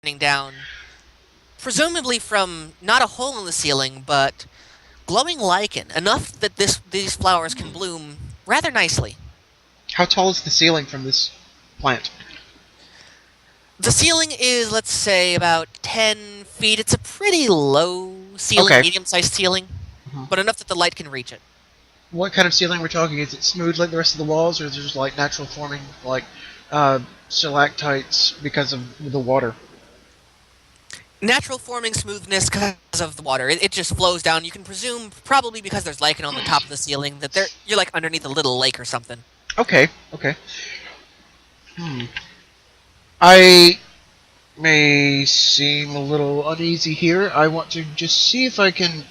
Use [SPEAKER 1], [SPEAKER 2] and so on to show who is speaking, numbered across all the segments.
[SPEAKER 1] down, presumably from not a hole in the ceiling, but glowing lichen, enough that these flowers can bloom rather nicely.
[SPEAKER 2] How tall is the ceiling from this plant?
[SPEAKER 1] The ceiling is, let's say, about 10 feet. It's a pretty low ceiling,
[SPEAKER 2] Okay.
[SPEAKER 1] medium-sized ceiling,
[SPEAKER 2] Mhm.
[SPEAKER 1] but enough that the light can reach it.
[SPEAKER 2] What kind of ceiling we're talking? Is it smooth like the rest of the walls, or is there just like natural forming, like stalactites because of the water?
[SPEAKER 1] Natural forming smoothness because of the water. It just flows down. You can presume, probably because there's lichen on the top of the ceiling, that you're like underneath a little lake or something.
[SPEAKER 2] Okay. Okay. Hmm. I may seem a little uneasy here. I want to just see if I can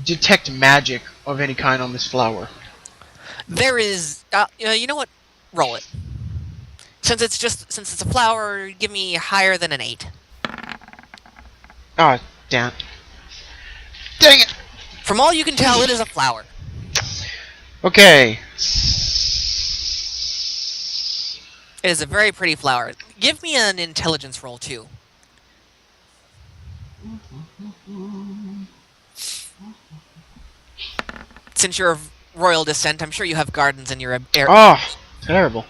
[SPEAKER 2] detect magic of any kind on this flower.
[SPEAKER 1] There is, you know what? Roll it. Since it's a flower, give me higher than an 8.
[SPEAKER 2] Ah, damn. Dang it!
[SPEAKER 1] From all you can tell, it is a flower.
[SPEAKER 2] Okay.
[SPEAKER 1] It is a very pretty flower. Give me an intelligence roll too. Since you're of royal descent, I'm sure you have gardens in your area.
[SPEAKER 2] Oh, terrible.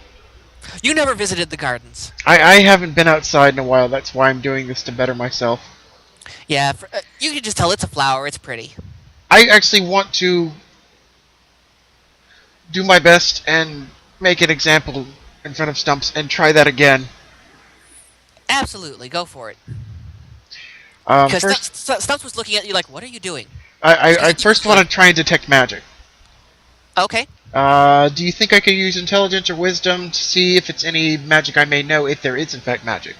[SPEAKER 1] You never visited the gardens.
[SPEAKER 2] I haven't been outside in a while. That's why I'm doing this to better myself.
[SPEAKER 1] Yeah, you can just tell it's a flower. It's pretty.
[SPEAKER 2] I actually want to do my best and make an example in front of Stumps and try that again.
[SPEAKER 1] Absolutely, go for it. Because
[SPEAKER 2] First,
[SPEAKER 1] Stumps was looking at you like, "What are you doing?"
[SPEAKER 2] I
[SPEAKER 1] Because
[SPEAKER 2] first want to try and detect magic.
[SPEAKER 1] okay.
[SPEAKER 2] Do you think I could use intelligence or wisdom to see if it's any magic I may know, if there is in fact magic?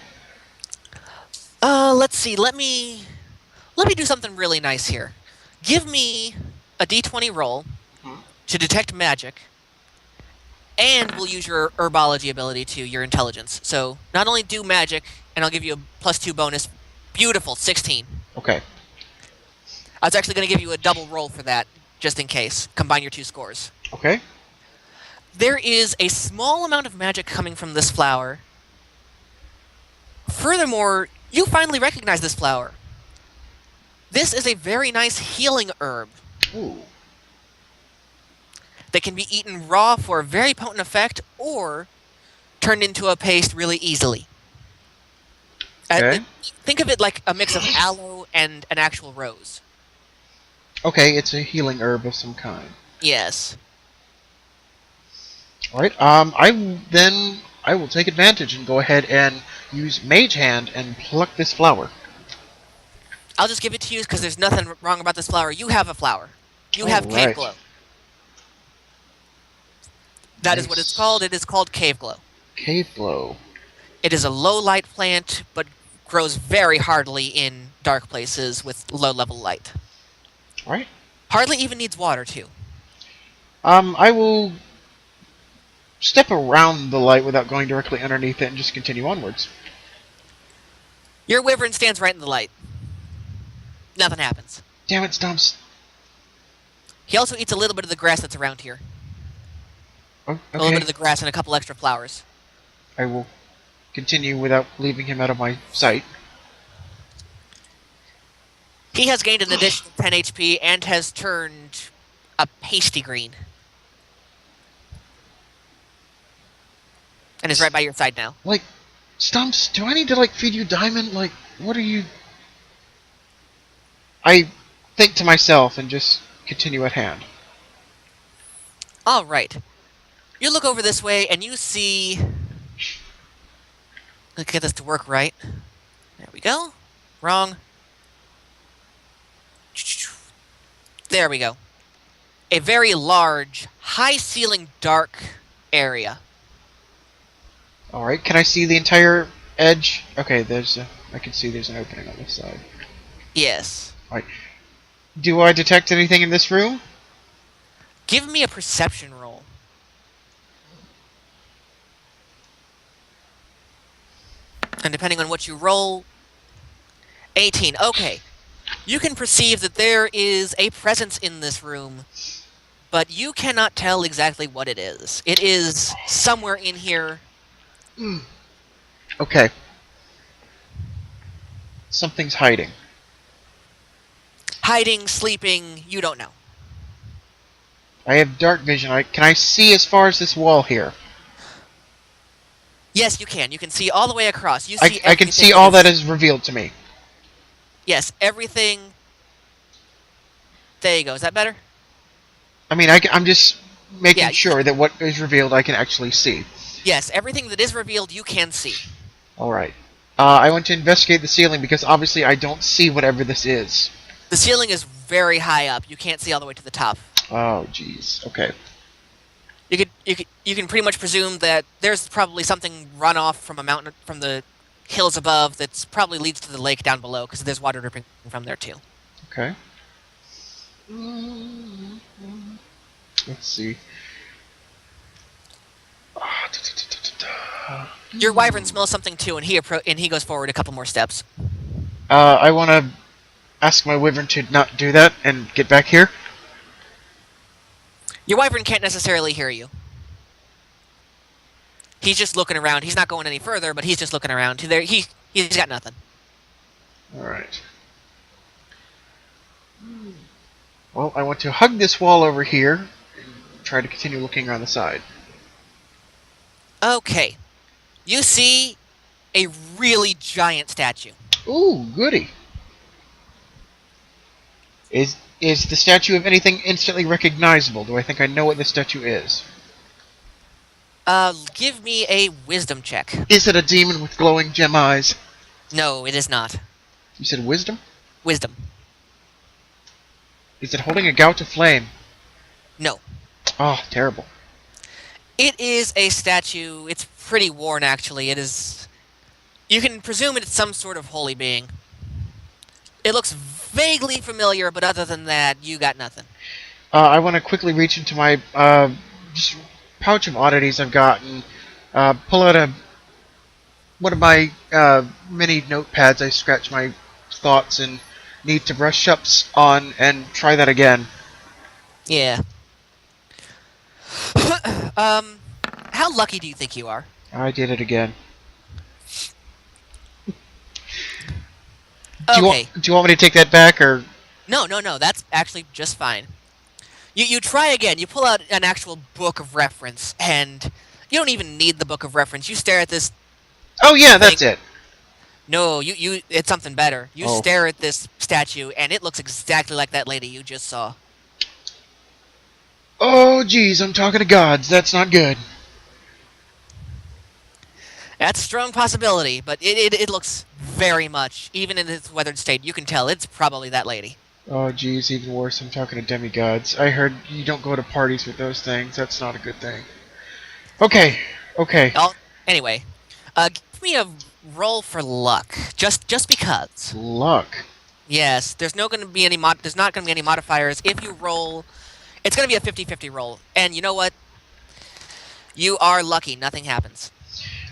[SPEAKER 1] Let's see. Let me do something really nice here. Give me a D20 roll to detect magic, and we'll use your herbology ability to your intelligence. So not only do magic, and I'll give you a +2 bonus. Beautiful, 16.
[SPEAKER 2] Okay.
[SPEAKER 1] I was actually going to give you a double roll for that, just in case. Combine your two scores.
[SPEAKER 2] Okay.
[SPEAKER 1] There is a small amount of magic coming from this flower. Furthermore, you finally recognize this flower. This is a very nice healing herb
[SPEAKER 2] Ooh.
[SPEAKER 1] that can be eaten raw for a very potent effect, or turned into a paste really easily.
[SPEAKER 2] Okay.
[SPEAKER 1] Think of it like a mix of aloe and an actual rose.
[SPEAKER 2] Okay, it's a healing herb of some kind.
[SPEAKER 1] Yes.
[SPEAKER 2] Alright, I will take advantage and go ahead and use Mage Hand and pluck this flower.
[SPEAKER 1] I'll just give it to you because there's nothing wrong about this flower. You have a flower. You have Cave
[SPEAKER 2] Alright.
[SPEAKER 1] Glow. That is what it's called. It is called Cave Glow.
[SPEAKER 2] Cave Glow.
[SPEAKER 1] It is a low light plant, but grows very hardly in dark places with low level light.
[SPEAKER 2] Alright.
[SPEAKER 1] Hardly even needs water, too.
[SPEAKER 2] I will step around the light without going directly underneath it and just continue onwards.
[SPEAKER 1] Your wyvern stands right in the light. Nothing happens.
[SPEAKER 2] Damn it, Stumps.
[SPEAKER 1] He also eats a little bit of the grass that's around here.
[SPEAKER 2] Oh,
[SPEAKER 1] A little bit
[SPEAKER 2] okay.
[SPEAKER 1] of the grass and a couple extra flowers.
[SPEAKER 2] I will continue without leaving him out of my sight.
[SPEAKER 1] He has gained an additional 10 HP and has turned a pasty green. And is right by your side now.
[SPEAKER 2] Like, Stumps, do I need to, like, feed you diamond? Like, what are you... I think to myself and just continue at hand.
[SPEAKER 1] Alright. You look over this way and you see... Let's get this to work right. There we go. Wrong. There we go. A very large, high-ceiling, dark area.
[SPEAKER 2] Alright, can I see the entire edge? Okay, I can see there's an opening on this side.
[SPEAKER 1] Yes.
[SPEAKER 2] Alright. Do I detect anything in this room?
[SPEAKER 1] Give me a perception roll. And depending on what you roll... 18. Okay. You can perceive that there is a presence in this room, but you cannot tell exactly what it is. It is somewhere in here.
[SPEAKER 2] Okay. something's hiding.
[SPEAKER 1] Hiding, sleeping, you don't know.
[SPEAKER 2] I have dark vision. Can I see as far as this wall here?
[SPEAKER 1] Yes, you can. You can see all the way across. You see
[SPEAKER 2] I can
[SPEAKER 1] everything
[SPEAKER 2] see all that is revealed to me.
[SPEAKER 1] Yes, everything. There you go. Is that better?
[SPEAKER 2] I mean, I'm just making
[SPEAKER 1] Yeah,
[SPEAKER 2] sure that what is revealed I can actually see.
[SPEAKER 1] Yes, everything that is revealed you can see.
[SPEAKER 2] Alright. I want to investigate the ceiling because obviously I don't see whatever this is.
[SPEAKER 1] The ceiling is very high up. You can't see all the way to the top.
[SPEAKER 2] Oh, jeez. Okay.
[SPEAKER 1] You can pretty much presume that there's probably something run off from a mountain from the hills above that's probably leads to the lake down below because there's water dripping from there too.
[SPEAKER 2] Okay. Let's see.
[SPEAKER 1] Your wyvern smells something too, and he goes forward a couple more steps.
[SPEAKER 2] I want to ask my wyvern to not do that and get back here.
[SPEAKER 1] Your wyvern can't necessarily hear you. He's just looking around. He's not going any further, but he's just looking around. He's got nothing.
[SPEAKER 2] Alright. Well, I want to hug this wall over here and try to continue looking around the side.
[SPEAKER 1] Okay. You see a really giant statue.
[SPEAKER 2] Ooh, goody. Is the statue of anything instantly recognizable? Do I think I know what this statue is?
[SPEAKER 1] Give me a wisdom check.
[SPEAKER 2] Is it a demon with glowing gem eyes?
[SPEAKER 1] No, it is not.
[SPEAKER 2] You said wisdom?
[SPEAKER 1] Wisdom.
[SPEAKER 2] Is it holding a gout of flame?
[SPEAKER 1] No.
[SPEAKER 2] Oh, terrible.
[SPEAKER 1] It is a statue. It's pretty worn, actually. It is... You can presume it's some sort of holy being. It looks vaguely familiar, but other than that, you got nothing.
[SPEAKER 2] I want to quickly reach into my just pouch of oddities I've got and pull out one of my mini notepads I scratch my thoughts and need to brush ups on and try that again.
[SPEAKER 1] Yeah. How lucky do you think you are?
[SPEAKER 2] I did it again.
[SPEAKER 1] Okay.
[SPEAKER 2] Do you want me to take that back, or...?
[SPEAKER 1] No. That's actually just fine. You try again. You pull out an actual book of reference, and you don't even need the book of reference. You stare at this...
[SPEAKER 2] Oh, yeah, that's it.
[SPEAKER 1] No, it's something better. You stare at this statue, and it looks exactly like that lady you just saw.
[SPEAKER 2] Oh, geez, I'm talking to gods. That's not good.
[SPEAKER 1] That's a strong possibility, but it looks very much, even in its weathered state, you can tell it's probably that lady.
[SPEAKER 2] Oh, geez, even worse, I'm talking to demigods. I heard you don't go to parties with those things. That's not a good thing. Okay.
[SPEAKER 1] Anyway, give me a roll for luck, just because.
[SPEAKER 2] Luck?
[SPEAKER 1] Yes, there's not going to be any modifiers. If you roll, it's going to be a 50-50 roll, and you know what? You are lucky. Nothing happens.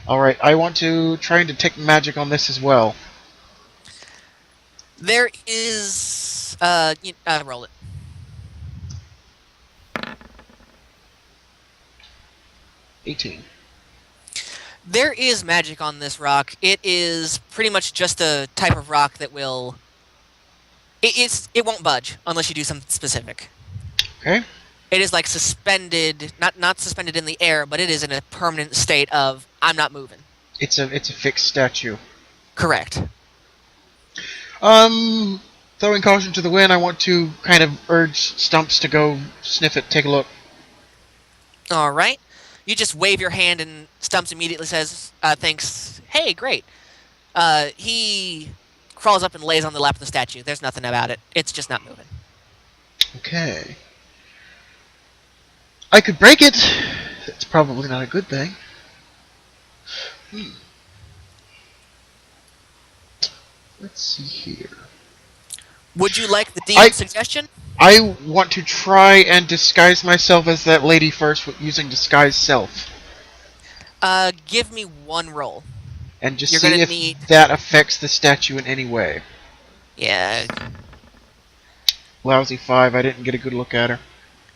[SPEAKER 2] Alright, I want to try and detect magic on this as well.
[SPEAKER 1] There is... roll it.
[SPEAKER 2] $18.
[SPEAKER 1] There is magic on this rock. It is pretty much just a type of rock that will... It won't budge unless you do something specific.
[SPEAKER 2] Okay.
[SPEAKER 1] It is like suspended, not suspended in the air, but it is in a permanent state of, I'm not moving.
[SPEAKER 2] It's a fixed statue.
[SPEAKER 1] Correct.
[SPEAKER 2] Throwing caution to the wind, I want to kind of urge Stumps to go sniff it, take a look.
[SPEAKER 1] Alright. You just wave your hand and Stumps immediately says, thanks. Hey, great. He crawls up and lays on the lap of the statue. There's nothing about it. It's just not moving.
[SPEAKER 2] Okay. I could break it. That's probably not a good thing. Let's see here.
[SPEAKER 1] Would you like the demon's suggestion?
[SPEAKER 2] I want to try and disguise myself as that lady first using disguise self.
[SPEAKER 1] Give me one roll.
[SPEAKER 2] And just see if that affects the statue in any way.
[SPEAKER 1] Yeah.
[SPEAKER 2] Lousy 5. I didn't get a good look at her.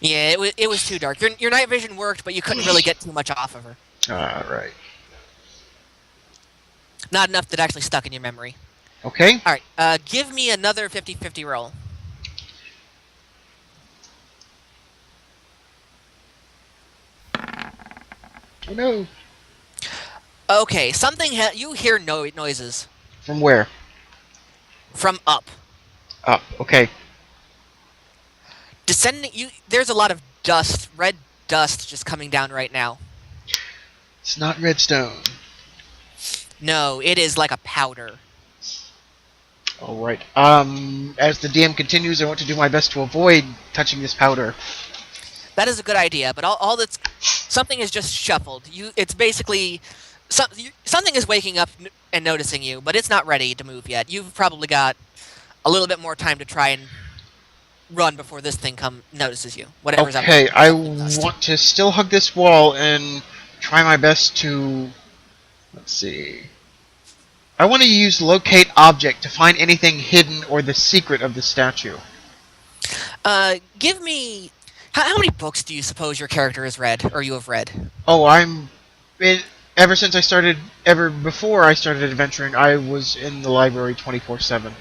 [SPEAKER 1] Yeah, it was too dark. Your night vision worked, but you couldn't really get too much off of her.
[SPEAKER 2] Alright.
[SPEAKER 1] Not enough that actually stuck in your memory.
[SPEAKER 2] Okay.
[SPEAKER 1] All right. Give me another 50-50 roll.
[SPEAKER 2] Oh no.
[SPEAKER 1] Okay. You hear noises
[SPEAKER 2] From where?
[SPEAKER 1] from up.
[SPEAKER 2] Up. Okay.
[SPEAKER 1] Descending. There's a lot of dust, red dust, just coming down right now.
[SPEAKER 2] It's not redstone.
[SPEAKER 1] No, it is like a powder.
[SPEAKER 2] All right. As the DM continues, I want to do my best to avoid touching this powder.
[SPEAKER 1] That is a good idea, but all that's something is just shuffled. It's basically something is waking up and noticing you, but it's not ready to move yet. You've probably got a little bit more time to try and run before this thing notices you. Whatever's up there,
[SPEAKER 2] Okay, I
[SPEAKER 1] up in dust.
[SPEAKER 2] want to still hug this wall and try my best to. Let's see. I want to use locate object to find anything hidden or the secret of the statue.
[SPEAKER 1] Give me how many books do you suppose your character has read or you have read?
[SPEAKER 2] Oh, it, ever since I started, ever before I started adventuring, I was in the library 24/7.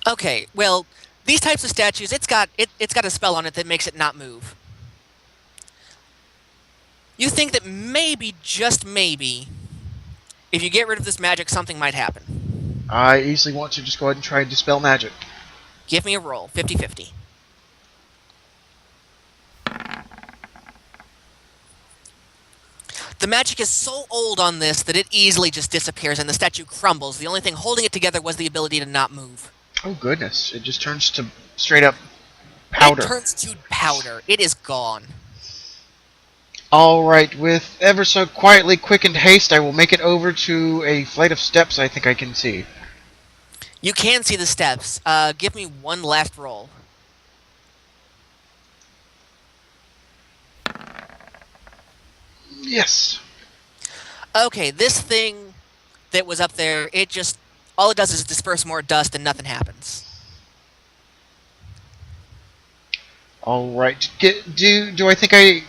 [SPEAKER 1] Okay, well, these types of statues, it's got a spell on it that makes it not move. You think that maybe, just maybe, if you get rid of this magic, something might happen.
[SPEAKER 2] I easily want to just go ahead and try and dispel magic.
[SPEAKER 1] Give me a roll, 50-50. The magic is so old on this that it easily just disappears and the statue crumbles. The only thing holding it together was the ability to not move.
[SPEAKER 2] Oh goodness, it just turns to straight up
[SPEAKER 1] It
[SPEAKER 2] powder.
[SPEAKER 1] turns to powder. It is gone.
[SPEAKER 2] Alright, with ever so quietly quickened haste, I will make it over to a flight of steps I think I can see.
[SPEAKER 1] You can see the steps. Give me one last roll.
[SPEAKER 2] Yes.
[SPEAKER 1] Okay, this thing that was up there, all it does is disperse more dust and nothing happens.
[SPEAKER 2] Alright. Do I think I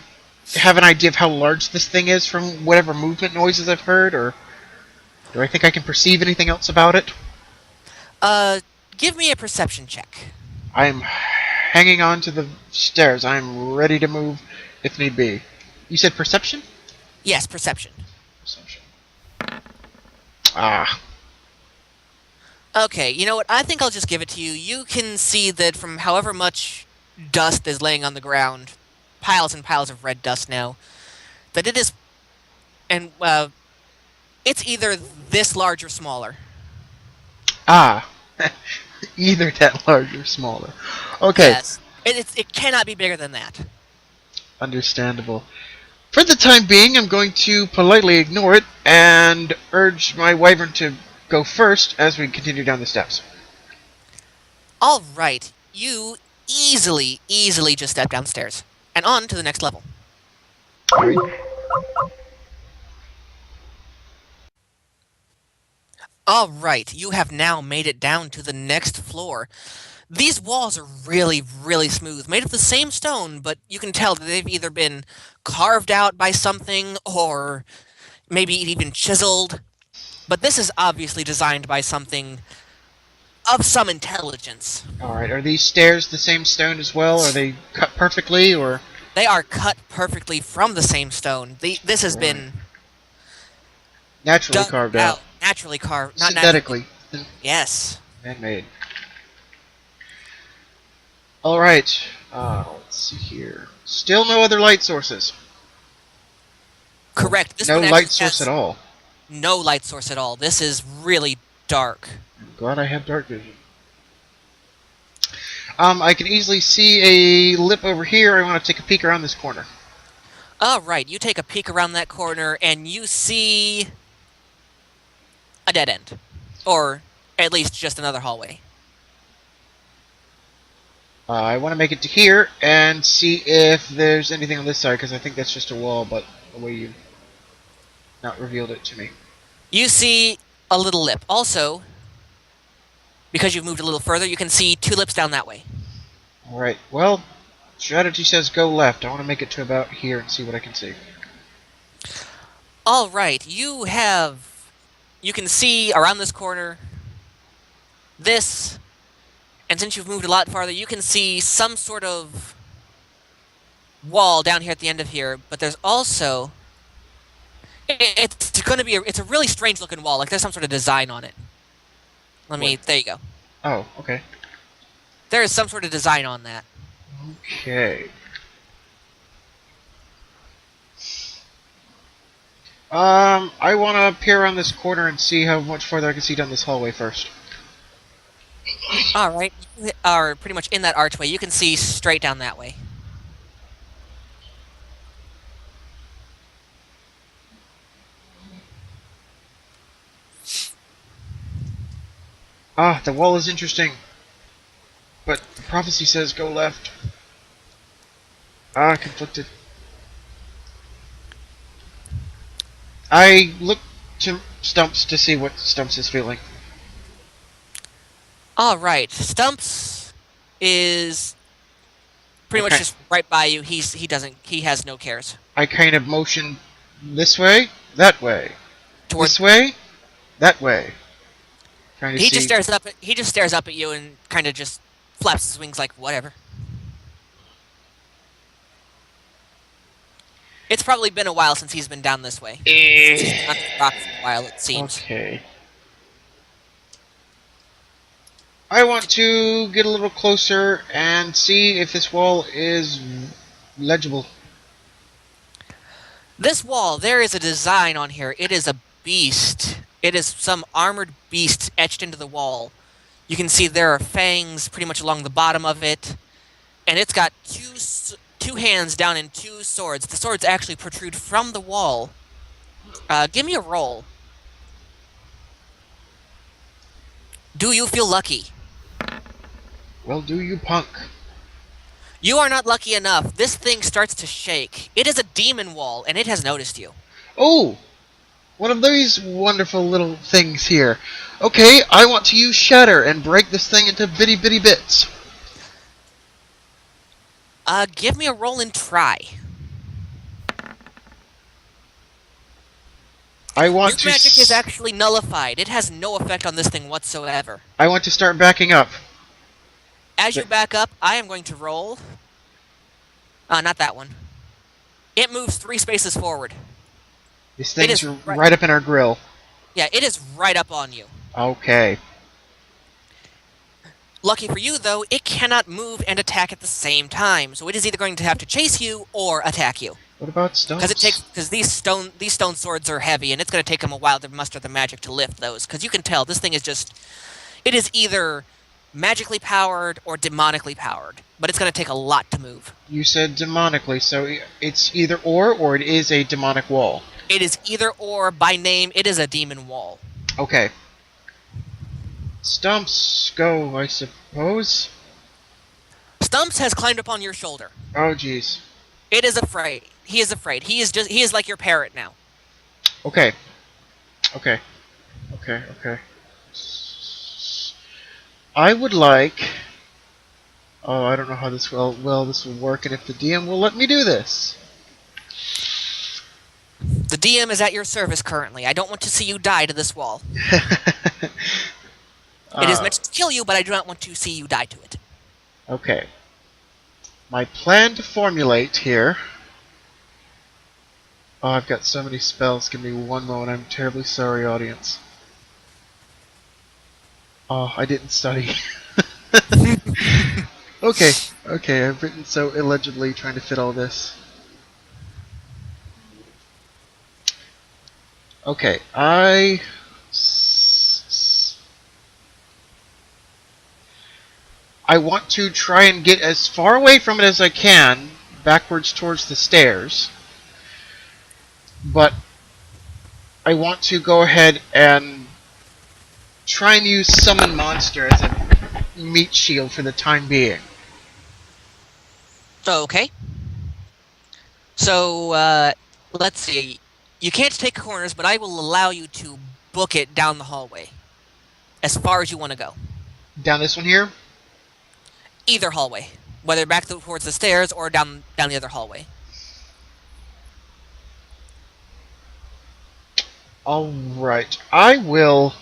[SPEAKER 2] have an idea of how large this thing is from whatever movement noises I've heard, or do I think I can perceive anything else about it?
[SPEAKER 1] Give me a perception check.
[SPEAKER 2] I'm hanging on to the stairs. I'm ready to move if need be. You said perception?
[SPEAKER 1] Yes, perception.
[SPEAKER 2] Perception. Ah.
[SPEAKER 1] Okay, you know what? I think I'll just give it to you. You can see that from however much dust is laying on the ground, piles and piles of red dust now, that it is, and it's either this large or smaller.
[SPEAKER 2] Ah. Either that large or smaller. Okay.
[SPEAKER 1] Yes, it cannot be bigger than that.
[SPEAKER 2] Understandable. For the time being, I'm going to politely ignore it and urge my wyvern to go first as we continue down the steps.
[SPEAKER 1] All right, you easily just step downstairs and on to the next level. All right, you have now made it down to the next floor. These walls are really smooth, made of the same stone, but you can tell that they've either been carved out by something or maybe even chiseled. But this is obviously designed by something of some intelligence.
[SPEAKER 2] Alright, are these stairs the same stone as well? Are they cut perfectly, or?
[SPEAKER 1] They are cut perfectly from the same stone. This has been
[SPEAKER 2] Naturally
[SPEAKER 1] dug
[SPEAKER 2] carved
[SPEAKER 1] out,
[SPEAKER 2] out.
[SPEAKER 1] naturally carved, not
[SPEAKER 2] Synthetically.
[SPEAKER 1] naturally. Yes.
[SPEAKER 2] Man-made. Alright, let's see here. Still no other light sources.
[SPEAKER 1] Correct. This
[SPEAKER 2] No
[SPEAKER 1] one
[SPEAKER 2] light
[SPEAKER 1] actually
[SPEAKER 2] source
[SPEAKER 1] has
[SPEAKER 2] at all.
[SPEAKER 1] no light source at all. This is really dark.
[SPEAKER 2] I'm glad I have dark vision. I can easily see a lip over here. I want to take a peek around this corner.
[SPEAKER 1] All right, you take a peek around that corner and you see a dead end, or at least just another hallway.
[SPEAKER 2] I want to make it to here and see if there's anything on this side, because I think that's just a wall, but the way you've not revealed it to me.
[SPEAKER 1] You see a little lip. Also, because you've moved a little further, you can see two lips down that way.
[SPEAKER 2] Alright, well, strategy says go left. I want to make it to about here and see what I can see.
[SPEAKER 1] All right, you can see around this corner this, and since you've moved a lot farther, you can see some sort of wall down here at the end of here, but there's also it's going to be it's a really strange looking wall, like there's some sort of design on it.
[SPEAKER 2] What?
[SPEAKER 1] There you go.
[SPEAKER 2] Oh, okay.
[SPEAKER 1] There is some sort of design on that.
[SPEAKER 2] Okay. I want to peer around this corner and see how much farther I can see down this hallway first.
[SPEAKER 1] All right, you are pretty much in that archway. You can see straight down that way.
[SPEAKER 2] Ah, the wall is interesting. But the prophecy says go left. Ah, conflicted. I look to Stumps to see what Stumps is feeling.
[SPEAKER 1] All right, Stumps is pretty much
[SPEAKER 2] Okay.
[SPEAKER 1] just right by you. He has no cares.
[SPEAKER 2] I kind of motion this way, that way.
[SPEAKER 1] Toward
[SPEAKER 2] This way, that way. Trying to
[SPEAKER 1] he
[SPEAKER 2] see.
[SPEAKER 1] just stares up at you and kind of just flaps his wings like whatever. It's probably been a while since he's been down this way. He's been on the rock for a while, it seems.
[SPEAKER 2] Okay. I want to get a little closer and see if this wall is legible.
[SPEAKER 1] This wall, there is a design on here. It is a beast. It is some armored beast etched into the wall. You can see there are fangs pretty much along the bottom of it, and it's got two hands down and two swords. The swords actually protrude from the wall. Give me a roll. Do you feel lucky?
[SPEAKER 2] Well, do you, punk?
[SPEAKER 1] You are not lucky enough. This thing starts to shake. It is a demon wall, and it has noticed you.
[SPEAKER 2] Oh! One of these wonderful little things here. Okay, I want to use Shatter and break this thing into bitty bitty bits.
[SPEAKER 1] Give me a roll and try.
[SPEAKER 2] I want
[SPEAKER 1] Your magic is actually nullified. It has no effect on this thing whatsoever.
[SPEAKER 2] I want to start backing up.
[SPEAKER 1] As you back up, I am going to roll. Not that one. It moves 3 spaces forward.
[SPEAKER 2] This thing's right up in our grill.
[SPEAKER 1] Yeah, it is right up on you.
[SPEAKER 2] Okay.
[SPEAKER 1] Lucky for you, though, it cannot move and attack at the same time, so it is either going to have to chase you or attack you.
[SPEAKER 2] What about stones?
[SPEAKER 1] Because these stone swords are heavy, and it's going to take them a while to muster the magic to lift those. Because you can tell this thing is it is either magically powered or demonically powered, but it's going to take a lot to move.
[SPEAKER 2] You said demonically, so it's either or it is a demonic wall.
[SPEAKER 1] It is either or. By name, it is a demon wall.
[SPEAKER 2] Okay. Stumps, go, I suppose.
[SPEAKER 1] Stumps has climbed up on your shoulder.
[SPEAKER 2] Oh, jeez.
[SPEAKER 1] It is afraid. He is afraid. He is like your parrot now.
[SPEAKER 2] Okay. I would like... Oh, I don't know how this will work, and if the DM will let me do this.
[SPEAKER 1] The DM is at your service currently. I don't want to see you die to this wall. It is meant to kill you, but I do not want to see you die to it.
[SPEAKER 2] Okay. My plan to formulate here... Oh, I've got so many spells. Give me one moment. I'm terribly sorry, audience. Oh, I didn't study. Okay, I've written so illegibly trying to fit all this. Okay, I want to try and get as far away from it as I can, backwards towards the stairs. But I want to go ahead and try and use Summon Monster as a meat shield for the time being.
[SPEAKER 1] Okay. So, let's see. You can't take corners, but I will allow you to book it down the hallway. As far as you want to go.
[SPEAKER 2] Down this one here?
[SPEAKER 1] Either hallway. Whether back towards the stairs or down the other hallway.
[SPEAKER 2] Alright, I will...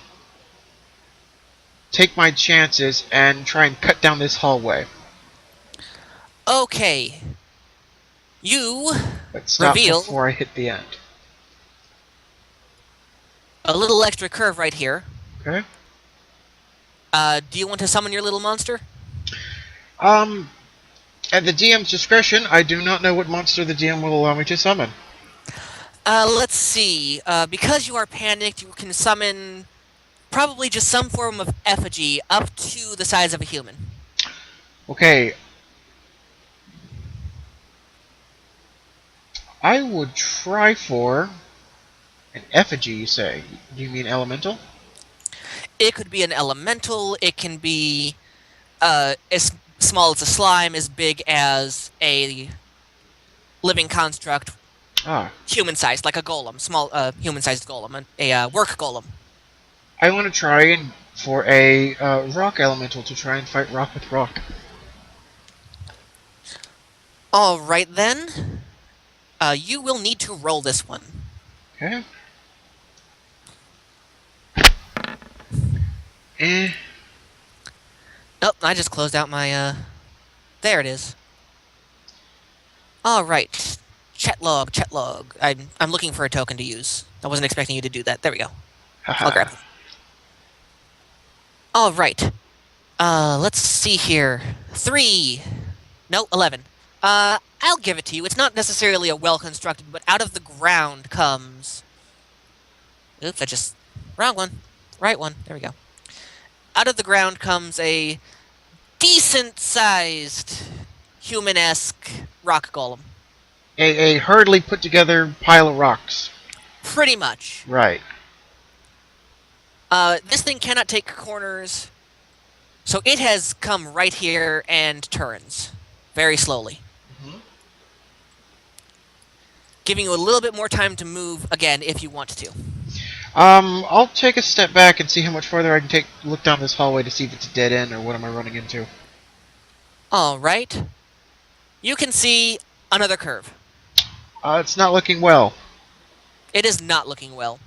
[SPEAKER 2] take my chances and try and cut down this hallway.
[SPEAKER 1] Okay. You
[SPEAKER 2] But stop
[SPEAKER 1] reveal
[SPEAKER 2] before I hit the end.
[SPEAKER 1] a little extra curve right here.
[SPEAKER 2] Okay.
[SPEAKER 1] Do you want to summon your little monster?
[SPEAKER 2] At the DM's discretion, I do not know what monster the DM will allow me to summon.
[SPEAKER 1] Let's see. Because you are panicked, you can summon probably just some form of effigy up to the size of a human.
[SPEAKER 2] Okay. I would try for an effigy, you say. Do you mean elemental?
[SPEAKER 1] It could be an elemental. It can be as small as a slime, as big as a living construct,
[SPEAKER 2] Ah.
[SPEAKER 1] human-sized, like a golem, small human-sized golem, a work golem.
[SPEAKER 2] I want to try for a rock elemental to try and fight rock with rock.
[SPEAKER 1] All right then. You will need to roll this one.
[SPEAKER 2] Okay. Eh.
[SPEAKER 1] Nope, I just closed out my, there it is. Alright. Chat log. I'm looking for a token to use. I wasn't expecting you to do that. There we go. I'll grab it. Alright. Let's see here. 3. No, 11. I'll give it to you. It's not necessarily a well-constructed, but out of the ground comes... Oops, I just... Wrong one. Right one. There we go. Out of the ground comes a decent-sized, human-esque rock golem.
[SPEAKER 2] A hurriedly put together pile of rocks.
[SPEAKER 1] Pretty much.
[SPEAKER 2] Right.
[SPEAKER 1] This thing cannot take corners, so it has come right here and turns. Very slowly.
[SPEAKER 2] Mm-hmm.
[SPEAKER 1] Giving you a little bit more time to move again if you want to.
[SPEAKER 2] I'll take a step back and see how much farther I can look down this hallway to see if it's a dead end or what am I running into.
[SPEAKER 1] Alright. You can see another curve.
[SPEAKER 2] It's not looking well.
[SPEAKER 1] It is not looking well.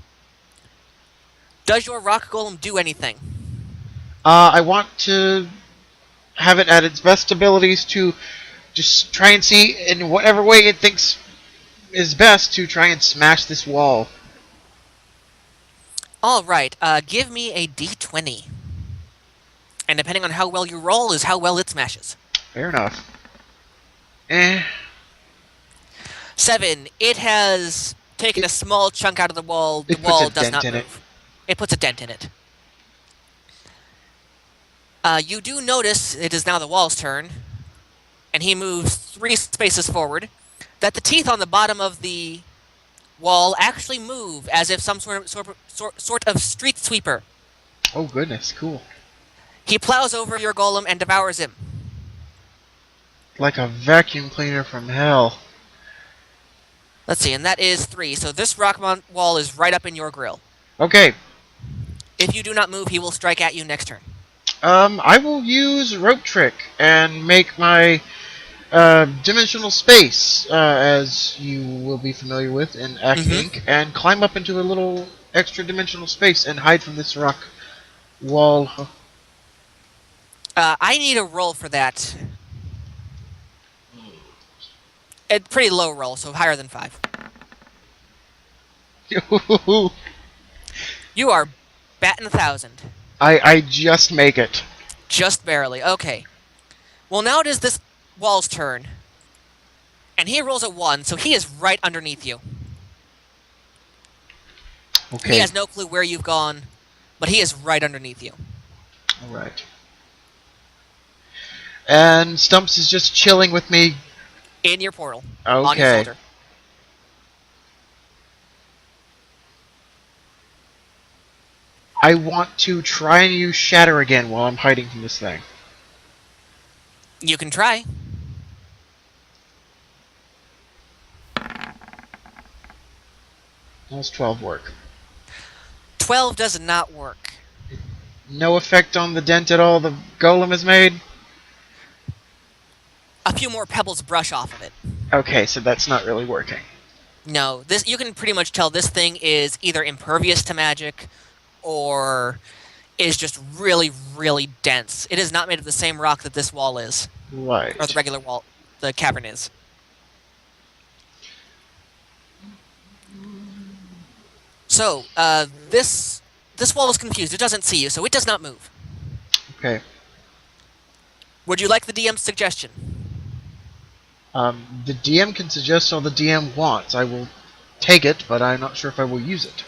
[SPEAKER 1] Does your rock golem do anything?
[SPEAKER 2] I want to have it at its best abilities to just try and see in whatever way it thinks is best to try and smash this wall.
[SPEAKER 1] Alright, give me a d20. And depending on how well you roll is how well it smashes.
[SPEAKER 2] Fair enough.
[SPEAKER 1] 7. It has taken a small chunk out of the wall. The wall does not move. It puts a dent in it. You do notice, it is now the wall's turn, and he moves 3 spaces forward, that the teeth on the bottom of the wall actually move as if some sort of street sweeper.
[SPEAKER 2] Oh goodness, cool.
[SPEAKER 1] He plows over your golem and devours him.
[SPEAKER 2] Like a vacuum cleaner from hell.
[SPEAKER 1] Let's see, and that is 3, so this rock wall is right up in your grill.
[SPEAKER 2] Okay.
[SPEAKER 1] If you do not move, he will strike at you next turn.
[SPEAKER 2] I will use Rope Trick and make my dimensional space, as you will be familiar with in Act Inc., and climb up into a little extra dimensional space and hide from this rock wall.
[SPEAKER 1] I need a roll for that. A pretty low roll, so higher than 5. You are batting 1,000.
[SPEAKER 2] I just make it.
[SPEAKER 1] Just barely. Okay. Well, now it is this wall's turn. And he rolls a 1, so he is right underneath you.
[SPEAKER 2] Okay.
[SPEAKER 1] He has no clue where you've gone, but he is right underneath you.
[SPEAKER 2] Alright. And Stumps is just chilling with me.
[SPEAKER 1] In your portal.
[SPEAKER 2] Okay.
[SPEAKER 1] On your shoulder.
[SPEAKER 2] I want to try and use Shatter again while I'm hiding from this thing.
[SPEAKER 1] You can try.
[SPEAKER 2] How's 12 work?
[SPEAKER 1] 12 does not work.
[SPEAKER 2] No effect on the dent at all the golem has made?
[SPEAKER 1] A few more pebbles brush off of it.
[SPEAKER 2] Okay, so that's not really working.
[SPEAKER 1] No, you can pretty much tell this thing is either impervious to magic, or is just really, really dense. It is not made of the same rock that this wall is, or the
[SPEAKER 2] Right.
[SPEAKER 1] regular wall, the cavern is. So, this wall is confused. It doesn't see you, so it does not move.
[SPEAKER 2] Okay.
[SPEAKER 1] Would you like the DM's suggestion?
[SPEAKER 2] The DM can suggest all the DM wants. I will take it, but I'm not sure if I will use it.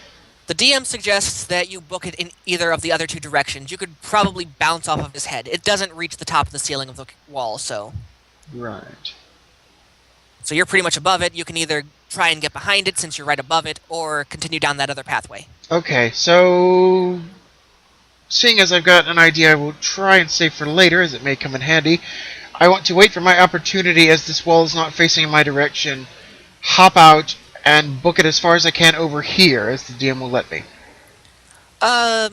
[SPEAKER 1] The DM suggests that you book it in either of the other two directions. You could probably bounce off of his head. It doesn't reach the top of the ceiling of the wall, so
[SPEAKER 2] Right.
[SPEAKER 1] you're pretty much above it. You can either try and get behind it since you're right above it, or continue down that other pathway.
[SPEAKER 2] Okay, so seeing as I've got an idea I will try and save for later, as it may come in handy, I want to wait for my opportunity as this wall is not facing in my direction, hop out, and book it as far as I can over here, as the DM will let me.
[SPEAKER 1] I'll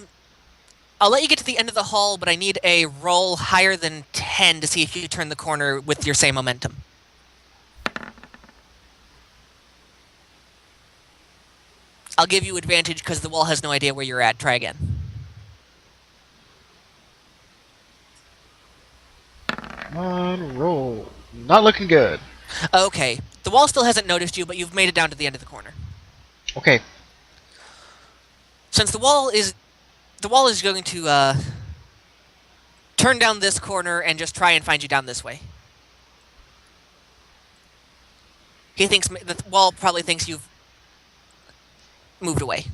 [SPEAKER 1] let you get to the end of the hall, but I need a roll higher than 10 to see if you turn the corner with your same momentum. I'll give you advantage because the wall has no idea where you're at. Try again.
[SPEAKER 2] Come on, roll. Not looking good.
[SPEAKER 1] Okay. The wall still hasn't noticed you, but you've made it down to the end of the corner.
[SPEAKER 2] Okay.
[SPEAKER 1] Since the wall is going to turn down this corner and just try and find you down this way. The wall probably thinks you've moved away.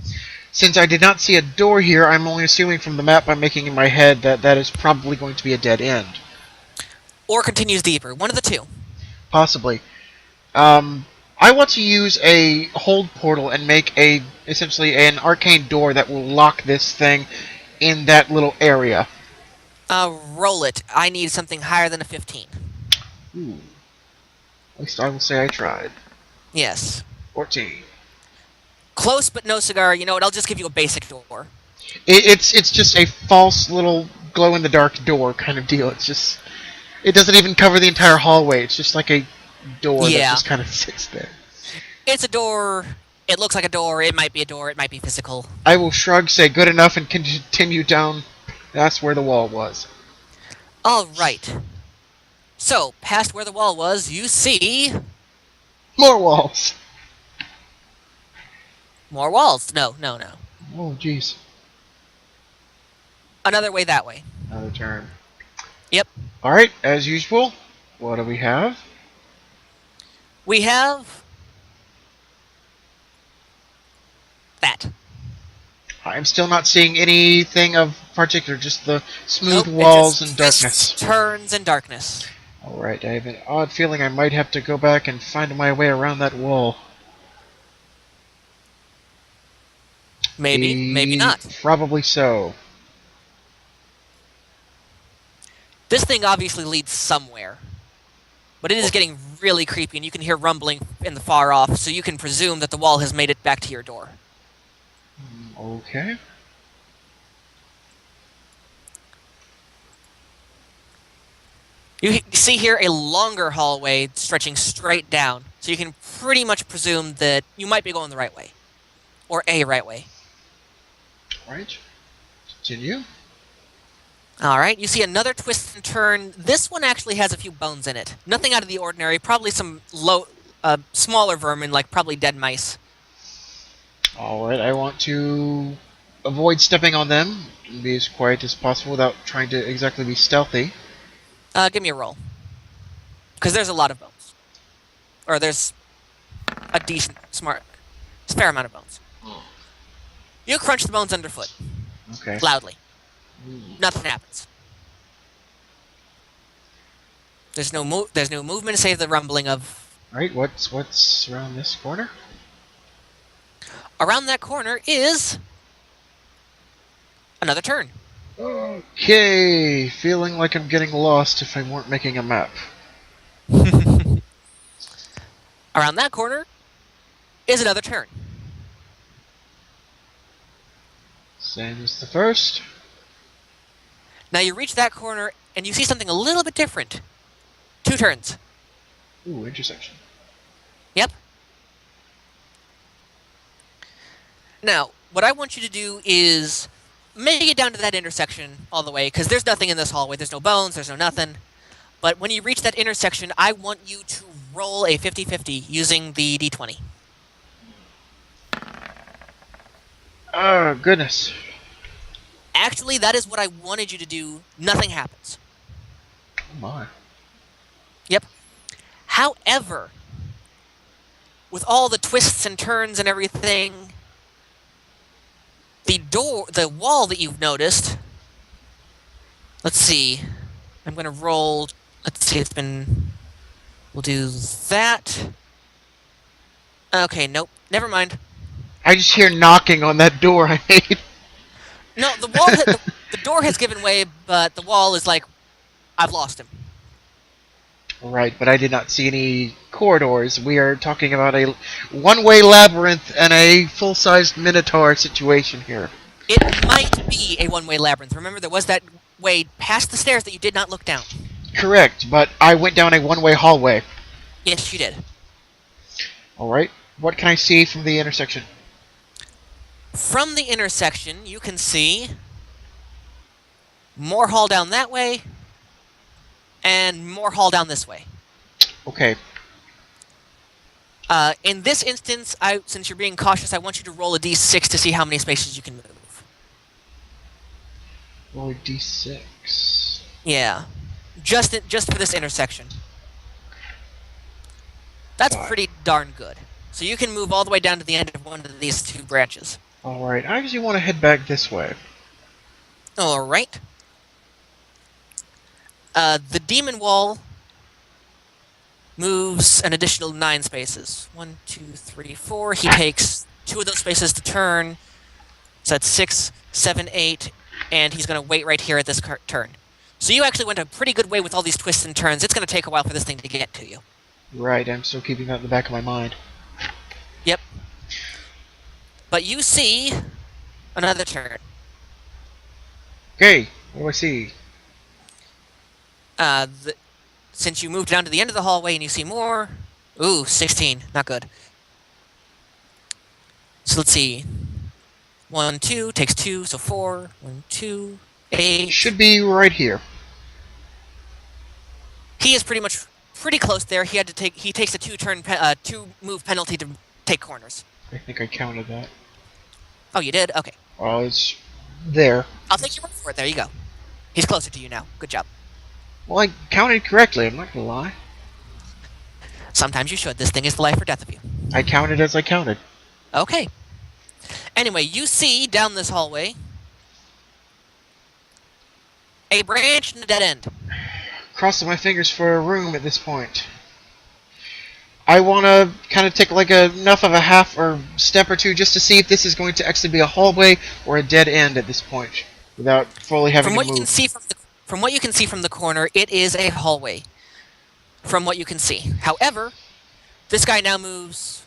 [SPEAKER 2] Since I did not see a door here, I'm only assuming from the map I'm making in my head that that is probably going to be a dead end.
[SPEAKER 1] Or continues deeper. One of the two.
[SPEAKER 2] Possibly. I want to use a hold portal and make essentially an arcane door that will lock this thing in that little area.
[SPEAKER 1] Roll it. I need something higher than a 15.
[SPEAKER 2] Ooh. At least I will say I tried.
[SPEAKER 1] Yes.
[SPEAKER 2] 14.
[SPEAKER 1] Close, but no cigar. You know what? I'll just give you a basic door.
[SPEAKER 2] It's just a false little glow-in-the-dark door kind of deal. It doesn't even cover the entire hallway. It's just like a door that just kind of sits there.
[SPEAKER 1] It's a door. It looks like a door. It might be a door. It might be physical.
[SPEAKER 2] I will shrug, say good enough, and continue down. That's where the wall was.
[SPEAKER 1] All right. So, past where the wall was, you see...
[SPEAKER 2] More walls!
[SPEAKER 1] More walls. No.
[SPEAKER 2] Oh, jeez.
[SPEAKER 1] Another way that way.
[SPEAKER 2] Another turn.
[SPEAKER 1] Yep.
[SPEAKER 2] Alright, as usual, what do we have?
[SPEAKER 1] We have... that.
[SPEAKER 2] I'm still not seeing anything of particular, just the smooth
[SPEAKER 1] Nope,
[SPEAKER 2] walls
[SPEAKER 1] it
[SPEAKER 2] and
[SPEAKER 1] just
[SPEAKER 2] darkness.
[SPEAKER 1] turns and darkness.
[SPEAKER 2] Alright, I have an odd feeling I might have to go back and find my way around that wall.
[SPEAKER 1] Maybe not.
[SPEAKER 2] Probably so.
[SPEAKER 1] This thing obviously leads somewhere. But it is getting really creepy, and you can hear rumbling in the far off, so you can presume that the wall has made it back to your door.
[SPEAKER 2] Okay.
[SPEAKER 1] You see here a longer hallway stretching straight down, so you can pretty much presume that you might be going the right way. Or a right way.
[SPEAKER 2] Right. Continue.
[SPEAKER 1] Alright, you see another twist and turn. This one actually has a few bones in it. Nothing out of the ordinary, probably some smaller vermin, like probably dead mice.
[SPEAKER 2] Alright, I want to avoid stepping on them, and be as quiet as possible without trying to exactly be stealthy.
[SPEAKER 1] Give me a roll. Because there's a lot of bones. Or there's a fair amount of bones. You crunch the bones underfoot.
[SPEAKER 2] Okay.
[SPEAKER 1] Loudly. Nothing happens. There's no movement save the rumbling of...
[SPEAKER 2] Alright, what's around this corner?
[SPEAKER 1] Around that corner is... another turn.
[SPEAKER 2] Okay, feeling like I'm getting lost if I weren't making a map.
[SPEAKER 1] Around that corner is another turn.
[SPEAKER 2] Same as the first.
[SPEAKER 1] Now you reach that corner and you see something a little bit different. 2 turns.
[SPEAKER 2] Ooh, intersection.
[SPEAKER 1] Yep. Now, what I want you to do is make it down to that intersection all the way, because there's nothing in this hallway. There's no bones, there's no nothing. But when you reach that intersection, I want you to roll a 50-50 using the d20.
[SPEAKER 2] Oh, goodness.
[SPEAKER 1] Actually, that is what I wanted you to do. Nothing happens.
[SPEAKER 2] Oh, my.
[SPEAKER 1] Yep. However, with all the twists and turns and everything, the wall that you've noticed, let's see, I'm going to roll, let's see, we'll do that. Okay, nope, never mind.
[SPEAKER 2] I just hear knocking on that door I made.
[SPEAKER 1] No, the door has given way, but the wall is like, I've lost him.
[SPEAKER 2] Right, but I did not see any corridors. We are talking about a one-way labyrinth and a full-sized minotaur situation here.
[SPEAKER 1] It might be a one-way labyrinth. Remember, there was that way past the stairs that you did not look down.
[SPEAKER 2] Correct, but I went down a one-way hallway.
[SPEAKER 1] Yes, you did.
[SPEAKER 2] Alright, what can I see from the intersection?
[SPEAKER 1] From the intersection, you can see more hall down that way, and more hall down this way.
[SPEAKER 2] Okay.
[SPEAKER 1] In this instance, since you're being cautious, I want you to roll a d6 to see how many spaces you can move.
[SPEAKER 2] Roll a d6.
[SPEAKER 1] Yeah. Just for this intersection. That's pretty darn good. So you can move all the way down to the end of one of these two branches.
[SPEAKER 2] Alright, I actually want to head back this way.
[SPEAKER 1] Alright. The demon wall moves an additional 9 spaces. 1, 2, 3, 4. He takes 2 of those spaces to turn. So that's 6, 7, 8, and he's going to wait right here at this turn. So you actually went a pretty good way with all these twists and turns. It's going to take a while for this thing to get to you.
[SPEAKER 2] Right, I'm still keeping that in the back of my mind.
[SPEAKER 1] Yep. But you see another turn.
[SPEAKER 2] Okay, what do I see?
[SPEAKER 1] Since you moved down to the end of the hallway and you see more... Ooh, 16. Not good. So let's see. 1, 2, takes 2, so 4. 1, 2, 8.
[SPEAKER 2] Should be right here.
[SPEAKER 1] He is pretty close there. He takes a 2-move penalty to take corners.
[SPEAKER 2] I think I counted that.
[SPEAKER 1] Oh, you did? Okay.
[SPEAKER 2] Oh, it's there.
[SPEAKER 1] I'll take your word for it. There you go. He's closer to you now. Good job.
[SPEAKER 2] Well, I counted correctly, I'm not gonna lie.
[SPEAKER 1] Sometimes you should. This thing is the life or death of you.
[SPEAKER 2] I counted as I counted.
[SPEAKER 1] Okay. Anyway, you see down this hallway a branch and a dead end.
[SPEAKER 2] Crossing my fingers for a room at this point. I want to kind of take like enough of a half or step or two just to see if this is going to actually be a hallway or a dead end at this point, without fully having to move.
[SPEAKER 1] From what you can see from the corner, it is a hallway. From what you can see. However, this guy now moves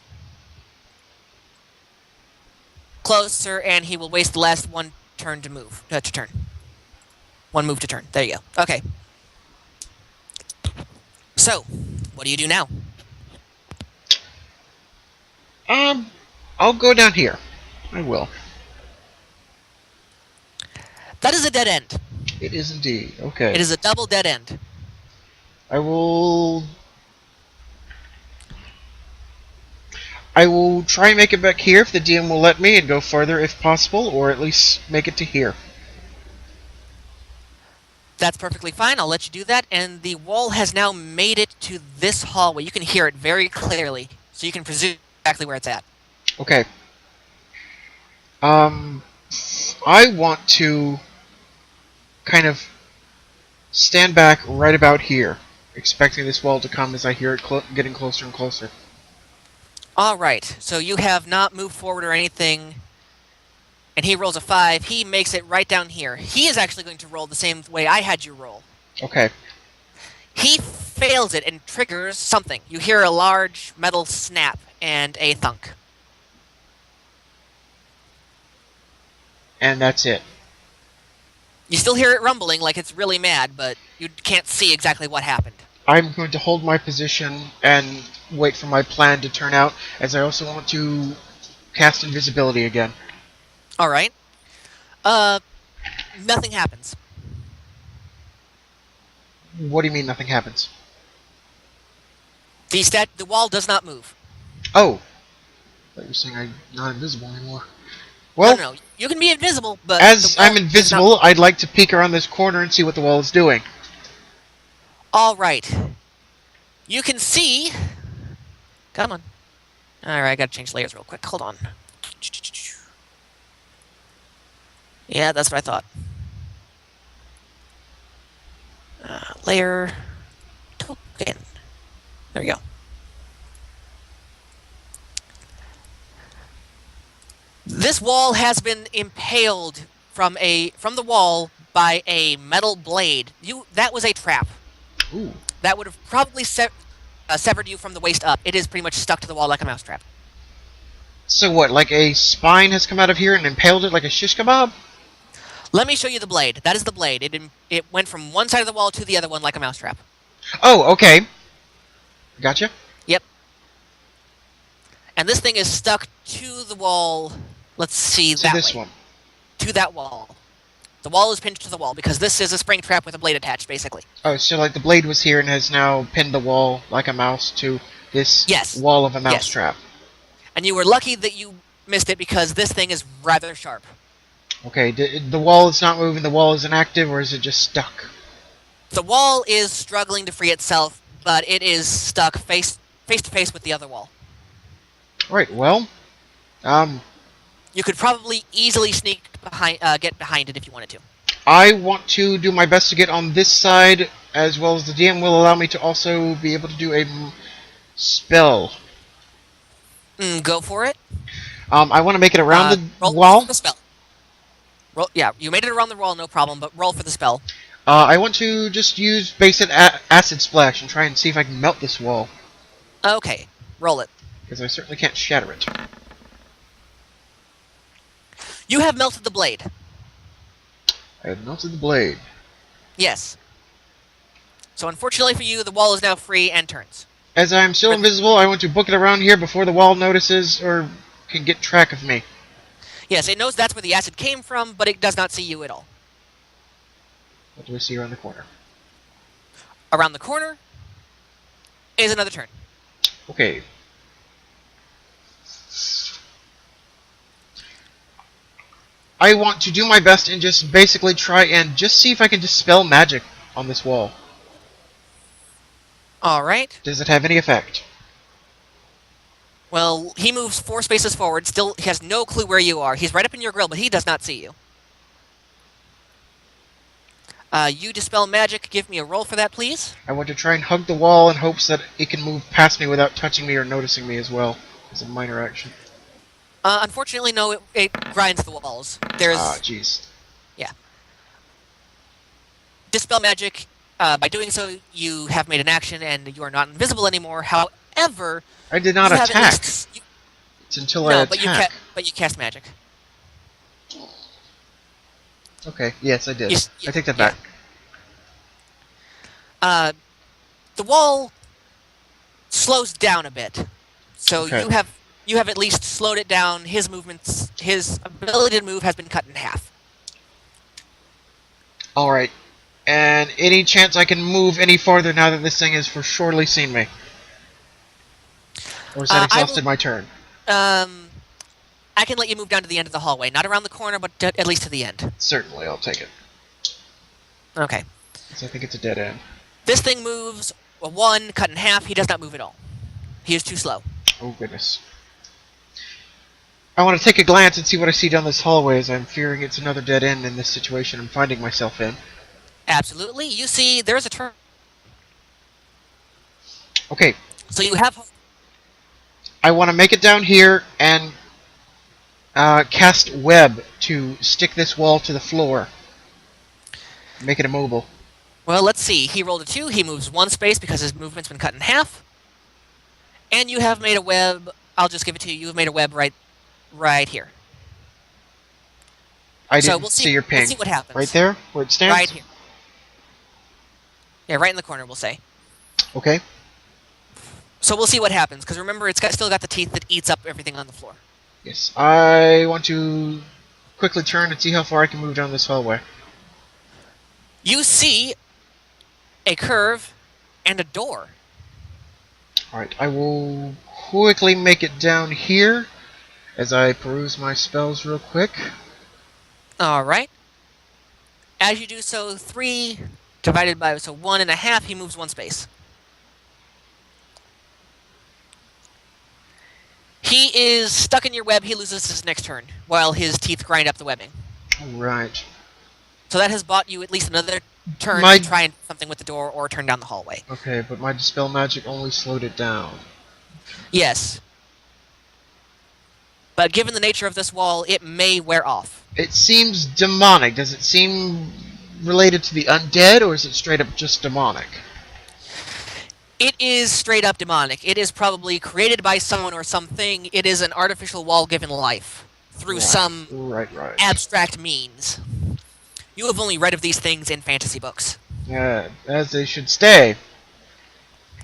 [SPEAKER 1] closer, and he will waste the last one turn to move. To turn. One move to turn. There you go. Okay. So, what do you do now?
[SPEAKER 2] I'll go down here. I will.
[SPEAKER 1] That is a dead end.
[SPEAKER 2] It is indeed. Okay.
[SPEAKER 1] It is a double dead end.
[SPEAKER 2] I will try and make it back here if the DM will let me, and go further if possible, or at least make it to here.
[SPEAKER 1] That's perfectly fine. I'll let you do that. And the wall has now made it to this hallway. You can hear it very clearly, so you can presume exactly where it's at.
[SPEAKER 2] Okay. I want to kind of stand back right about here, expecting this wall to come as I hear it getting closer and closer.
[SPEAKER 1] Alright, so you have not moved forward or anything, and he rolls a 5. He makes it right down here. He is actually going to roll the same way I had you roll.
[SPEAKER 2] Okay.
[SPEAKER 1] He fails it and triggers something. You hear a large metal snap and a thunk.
[SPEAKER 2] And that's it.
[SPEAKER 1] You still hear it rumbling like it's really mad, but you can't see exactly what happened.
[SPEAKER 2] I'm going to hold my position and wait for my plan to turn out, as I also want to cast invisibility again.
[SPEAKER 1] Alright. Nothing happens.
[SPEAKER 2] What do you mean nothing happens?
[SPEAKER 1] The wall does not move.
[SPEAKER 2] Oh. I thought you were saying I'm not invisible anymore.
[SPEAKER 1] No,
[SPEAKER 2] Well,
[SPEAKER 1] no, no. You can be invisible, but the
[SPEAKER 2] as I'm
[SPEAKER 1] wall does not.
[SPEAKER 2] invisible, I'd like to peek around this corner and see what the wall is doing.
[SPEAKER 1] All right. You can see. Come on. All right, I gotta change layers real quick. Hold on. Yeah, that's what I thought. Layer token. There we go. This wall has been impaled from the wall by a metal blade. That was a trap.
[SPEAKER 2] Ooh.
[SPEAKER 1] That would have probably severed you from the waist up. It is pretty much stuck to the wall like a mousetrap.
[SPEAKER 2] So what, like a spine has come out of here and impaled it like a shish kebab?
[SPEAKER 1] Let me show you the blade. That is the blade. It went from one side of the wall to the other one like a mousetrap.
[SPEAKER 2] Oh, okay. Gotcha.
[SPEAKER 1] Yep. And this thing is stuck to the wall. Let's see
[SPEAKER 2] To
[SPEAKER 1] that
[SPEAKER 2] this
[SPEAKER 1] way.
[SPEAKER 2] one.
[SPEAKER 1] To that wall. The wall is pinned to the wall because this is a spring trap with a blade attached, basically.
[SPEAKER 2] Oh, so like the blade was here and has now pinned the wall like a mouse to this wall of a mousetrap.
[SPEAKER 1] And you were lucky that you missed it because this thing is rather sharp.
[SPEAKER 2] Okay, the wall is not moving, the wall is inactive, or is it just stuck?
[SPEAKER 1] The wall is struggling to free itself, but it is stuck face to face with the other wall.
[SPEAKER 2] Alright, well,
[SPEAKER 1] you could probably easily get behind it if you wanted to.
[SPEAKER 2] I want to do my best to get on this side, as well as the DM will allow me to also be able to do a spell.
[SPEAKER 1] Go for it.
[SPEAKER 2] I want to make it around the
[SPEAKER 1] roll
[SPEAKER 2] wall.
[SPEAKER 1] For the spell. Yeah, you made it around the wall, no problem, but roll for the spell.
[SPEAKER 2] I want to just use basic acid splash and try and see if I can melt this wall.
[SPEAKER 1] Okay, roll it.
[SPEAKER 2] Because I certainly can't shatter it.
[SPEAKER 1] You have melted the blade.
[SPEAKER 2] I have melted the blade.
[SPEAKER 1] Yes. So unfortunately for you, the wall is now free and turns.
[SPEAKER 2] As I am still invisible, I want to book it around here before the wall notices or can get track of me.
[SPEAKER 1] Yes, it knows that's where the acid came from, but it does not see you at all.
[SPEAKER 2] What do I see around the corner?
[SPEAKER 1] Around the corner is another turn.
[SPEAKER 2] Okay. I want to do my best and just basically try and just see if I can dispel magic on this wall.
[SPEAKER 1] Alright.
[SPEAKER 2] Does it have any effect?
[SPEAKER 1] Well, he moves 4 spaces forward. Still, he has no clue where you are. He's right up in your grill, but he does not see you. You dispel magic. Give me a roll for that, please.
[SPEAKER 2] I want to try and hug the wall in hopes that it can move past me without touching me or noticing me as well. It's a minor action.
[SPEAKER 1] Unfortunately, no, it grinds the walls.
[SPEAKER 2] Jeez.
[SPEAKER 1] Yeah. Dispel magic. By doing so, you have made an action, and you are not invisible anymore. However,
[SPEAKER 2] I did not attack. It's until I attack.
[SPEAKER 1] But you cast magic.
[SPEAKER 2] Okay, yes, I did. I take that back.
[SPEAKER 1] The wall slows down a bit. So
[SPEAKER 2] okay.
[SPEAKER 1] you have at least slowed it down. His ability to move has been cut in half.
[SPEAKER 2] Alright. And any chance I can move any farther now that this thing has for surely seen me? Or has that exhausted my turn?
[SPEAKER 1] I can let you move down to the end of the hallway. Not around the corner, but at least to the end.
[SPEAKER 2] Certainly, I'll take it.
[SPEAKER 1] Okay.
[SPEAKER 2] So I think it's a dead end.
[SPEAKER 1] This thing moves a 1, cut in half. He does not move at all. He is too slow.
[SPEAKER 2] Oh, goodness. I want to take a glance and see what I see down this hallway, as I'm fearing it's another dead end in this situation I'm finding myself in.
[SPEAKER 1] Absolutely. You see, there's a turn.
[SPEAKER 2] Okay.
[SPEAKER 1] So you have...
[SPEAKER 2] I want to make it down here and cast web to stick this wall to the floor. Make it immobile.
[SPEAKER 1] Well, let's see. He rolled a 2. He moves 1 space because his movement's been cut in half. And you have made a web. I'll just give it to you. You've made a web right here.
[SPEAKER 2] I didn't see your ping.
[SPEAKER 1] We'll see what happens.
[SPEAKER 2] Right there, where it stands?
[SPEAKER 1] Right here. Yeah, right in the corner, we'll say.
[SPEAKER 2] Okay.
[SPEAKER 1] So we'll see what happens, because remember, it's still got the teeth that eats up everything on the floor.
[SPEAKER 2] Yes. I want to quickly turn and see how far I can move down this hallway.
[SPEAKER 1] You see a curve and a door.
[SPEAKER 2] Alright, I will quickly make it down here as I peruse my spells real quick.
[SPEAKER 1] Alright. As you do so, 3 divided by 1.5, he moves 1 space. He is stuck in your web. He loses his next turn while his teeth grind up the webbing.
[SPEAKER 2] Alright.
[SPEAKER 1] So that has bought you at least another turn to try and do something with the door or turn down the hallway.
[SPEAKER 2] Okay, but my Dispel Magic only slowed it down.
[SPEAKER 1] Yes. But given the nature of this wall, it may wear off.
[SPEAKER 2] It seems demonic. Does it seem related to the undead, or is it straight up just demonic?
[SPEAKER 1] It is straight up demonic. It is probably created by someone or something. It is an artificial wall given life through some abstract means. You have only read of these things in fantasy books.
[SPEAKER 2] Yeah, as they should stay.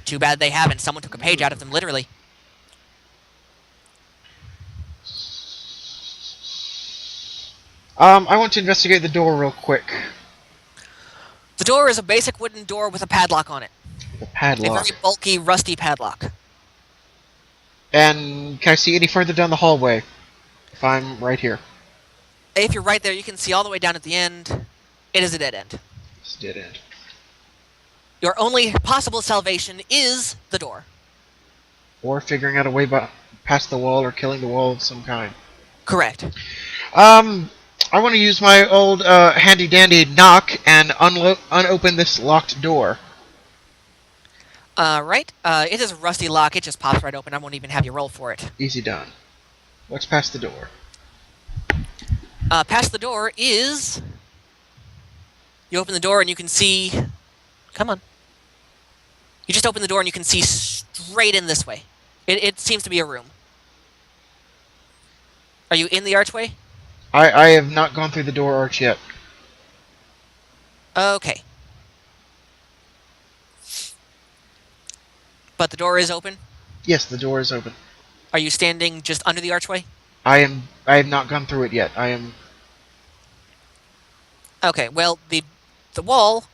[SPEAKER 1] Too bad they haven't. Someone took a page out of them, literally.
[SPEAKER 2] I want to investigate the door real quick.
[SPEAKER 1] The door is a basic wooden door with a padlock on it.
[SPEAKER 2] The padlock.
[SPEAKER 1] A very bulky, rusty padlock.
[SPEAKER 2] And can I see any further down the hallway? If I'm right here.
[SPEAKER 1] If you're right there, you can see all the way down at the end. It is a dead end.
[SPEAKER 2] It's a dead end.
[SPEAKER 1] Your only possible salvation is the door.
[SPEAKER 2] Or figuring out a way past the wall or killing the wall of some kind.
[SPEAKER 1] Correct.
[SPEAKER 2] I want to use my old handy-dandy knock and unopen this locked door.
[SPEAKER 1] Right. It is a rusty lock. It just pops right open. I won't even have you roll for it.
[SPEAKER 2] Easy done. What's past the door?
[SPEAKER 1] Past the door is... You open the door and you can see... Come on. You just open the door and you can see straight in this way. It seems to be a room. Are you in the archway?
[SPEAKER 2] I have not gone through the door arch yet.
[SPEAKER 1] Okay. But the door is open?
[SPEAKER 2] Yes, the door is open.
[SPEAKER 1] Are you standing just under the archway?
[SPEAKER 2] I have not gone through it yet. I am...
[SPEAKER 1] Okay, well, the wall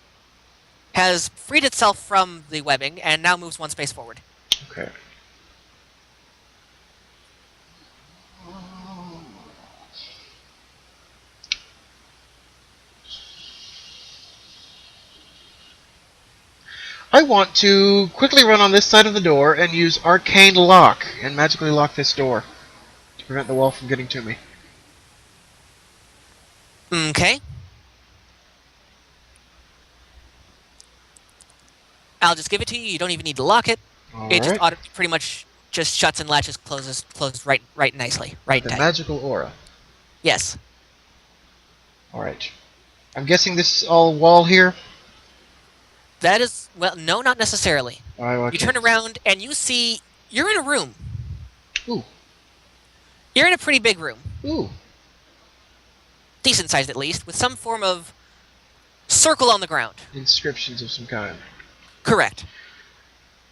[SPEAKER 1] has freed itself from the webbing and now moves 1 space forward.
[SPEAKER 2] Okay. I want to quickly run on this side of the door and use Arcane Lock and magically lock this door to prevent the wall from getting to me.
[SPEAKER 1] Okay. I'll just give it to you. You don't even need to lock it. It just pretty much just shuts and latches, closes right nicely, right tight.
[SPEAKER 2] The magical aura.
[SPEAKER 1] Yes.
[SPEAKER 2] All right. I'm guessing this is all wall here.
[SPEAKER 1] That is, well, no, not necessarily.
[SPEAKER 2] Okay.
[SPEAKER 1] You turn around and you see you're in a room.
[SPEAKER 2] Ooh.
[SPEAKER 1] You're in a pretty big room.
[SPEAKER 2] Ooh.
[SPEAKER 1] Decent sized at least, with some form of circle on the ground.
[SPEAKER 2] Inscriptions of some kind.
[SPEAKER 1] Correct.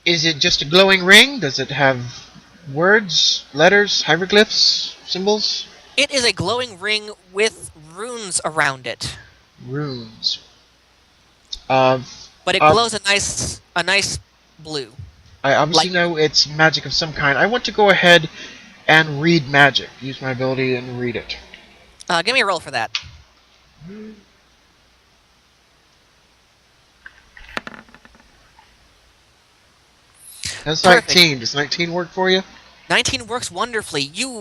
[SPEAKER 2] Is it just a glowing ring? Does it have words, letters, hieroglyphs, symbols?
[SPEAKER 1] It is a glowing ring with runes around it.
[SPEAKER 2] Runes.
[SPEAKER 1] But it glows a nice blue.
[SPEAKER 2] I obviously know it's magic of some kind. I want to go ahead and read magic. Use my ability and read it.
[SPEAKER 1] Give me a roll for that.
[SPEAKER 2] That's 19. Does 19 work for you?
[SPEAKER 1] 19 works wonderfully. You